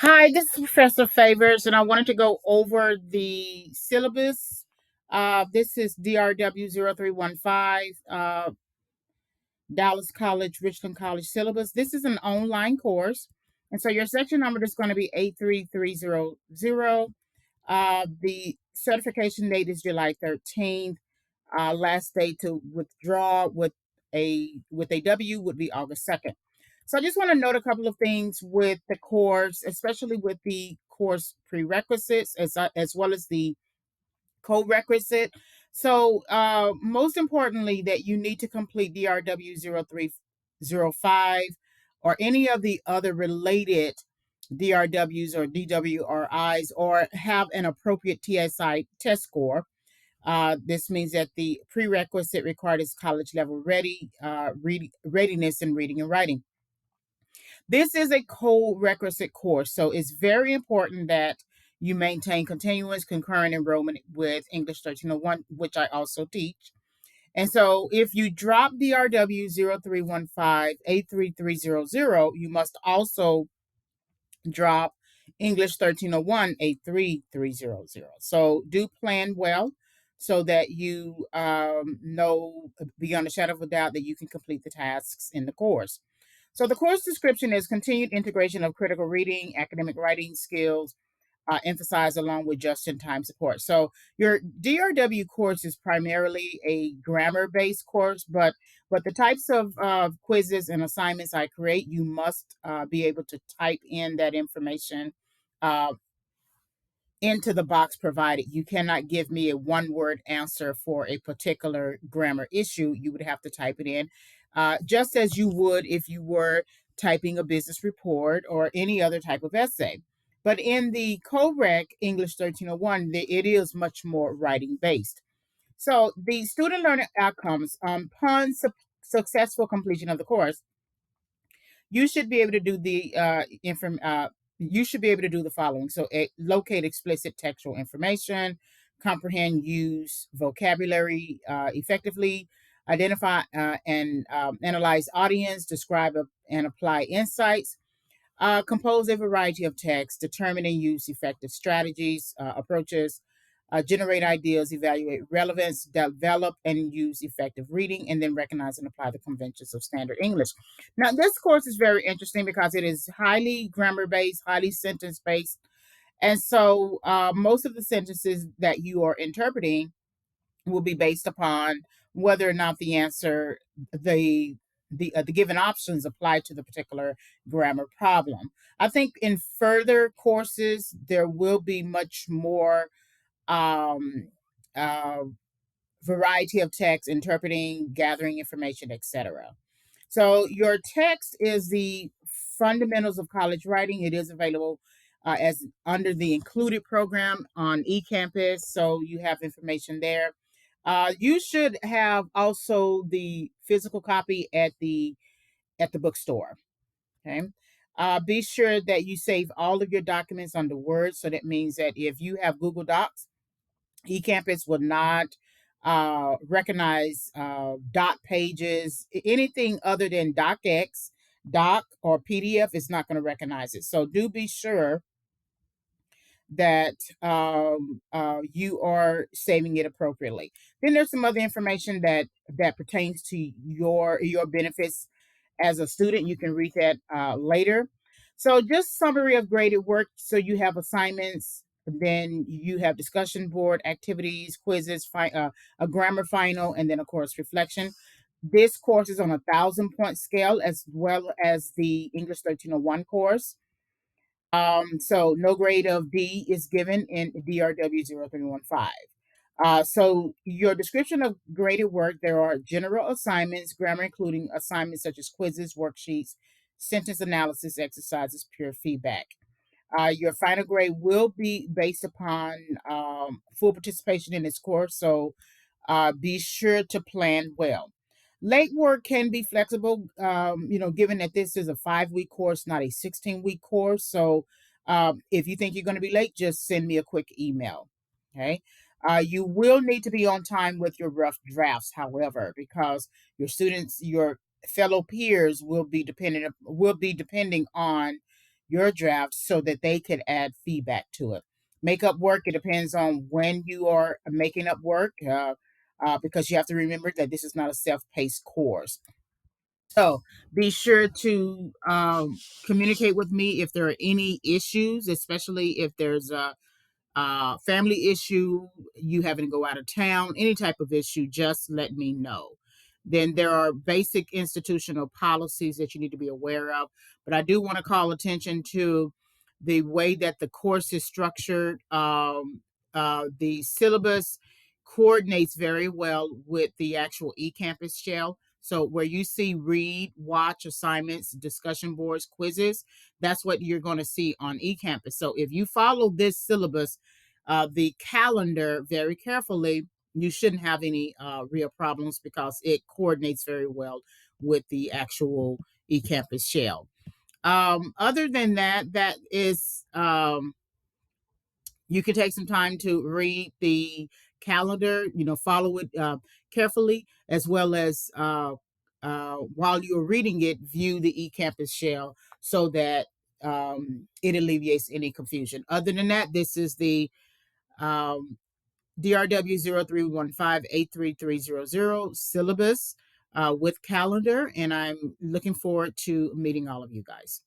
Hi, this is Professor Favors, and I wanted to go over the syllabus. This is DRW 0315, Dallas College, Richland College syllabus. This is an online course, and so your section number is going to be 83300. The certification date is July 13th. Last day to withdraw with a W would be August 2nd. So I just want to note a couple of things with the course, especially with the course prerequisites as well as the co-requisite. So most importantly, that you need to complete DRW 0305 or any of the other related DRWs or DWRIs, or have an appropriate TSI test score. This means that the prerequisite required is college level readiness in reading and writing. This is a co-requisite course, so it's very important that you maintain continuous concurrent enrollment with English 1301, which I also teach. And so if you drop DRW 0315 83300, you must also drop English 1301 83300. So do plan well so that you know beyond a shadow of a doubt that you can complete the tasks in the course. So the course description is continued integration of critical reading, academic writing skills, emphasized along with just-in-time support. So your DRW course is primarily a grammar-based course, but the types of quizzes and assignments I create, you must be able to type in that information uh, into the box provided. You cannot give me a one-word answer for a particular grammar issue. You would have to type it in, just as you would if you were typing a business report or any other type of essay. But in the COREC English 1301, it is much more writing based. So the student learning outcomes upon successful completion of the course, you should be able to do you should be able to do the following. So locate explicit textual information, comprehend use vocabulary effectively, identify and analyze audience, describe and apply insights, compose a variety of texts, determine and use effective strategies, approaches, generate ideas, evaluate relevance, develop and use effective reading, and then recognize and apply the conventions of standard English. Now, this course is very interesting because it is highly grammar based, highly sentence based. And so most of the sentences that you are interpreting will be based upon whether or not the answer, the given options apply to the particular grammar problem. I think in further courses there will be much more um, uh, variety of text, interpreting, gathering information, etc. So your text is the fundamentals of college writing. It is available as under the included program on eCampus, so you have information there. You should have also the physical copy at the bookstore. Okay. Be sure that you save all of your documents under Word. So that means that if you have Google Docs, eCampus will not recognize dot pages, anything other than docx, doc, or PDF is not going to recognize it. So do be sure that you are saving it appropriately. Then there's some other information that pertains to your benefits as a student. You can read that later. So just summary of graded work. So you have assignments, then you have discussion board activities, quizzes, a grammar final, and then of course reflection. This course is on 1,000 point scale as well as the English 1301 course. So no grade of D is given in DRW 0315. So your description of graded work, there are general assignments, grammar including assignments such as quizzes, worksheets, sentence analysis exercises, peer feedback. Your final grade will be based upon full participation in this course, so be sure to plan well. Late work can be flexible, given that this is a 5 week course, not a 16-week course. So if you think you're going to be late, just send me a quick email. Okay. You will need to be on time with your rough drafts, however, because your students, your fellow peers will be depending on your draft so that they could add feedback to it. Make up work, it depends on when you are making up work, because you have to remember that this is not a self-paced course. So be sure to communicate with me if there are any issues, especially if there's a family issue, you having to go out of town, any type of issue, just let me know. Then there are basic institutional policies that you need to be aware of. But I do want to call attention to the way that the course is structured. The syllabus coordinates very well with the actual eCampus shell. So where you see read, watch, assignments, discussion boards, quizzes, that's what you're going to see on eCampus. So if you follow this syllabus, the calendar very carefully, you shouldn't have any real problems because it coordinates very well with the actual eCampus shell. Other than that, that is you can take some time to read the calendar, follow it carefully, as well as while you're reading it, view the eCampus shell so that it alleviates any confusion. Other than that, this is the um, DRW 0315-83300 syllabus with calendar, and I'm looking forward to meeting all of you guys.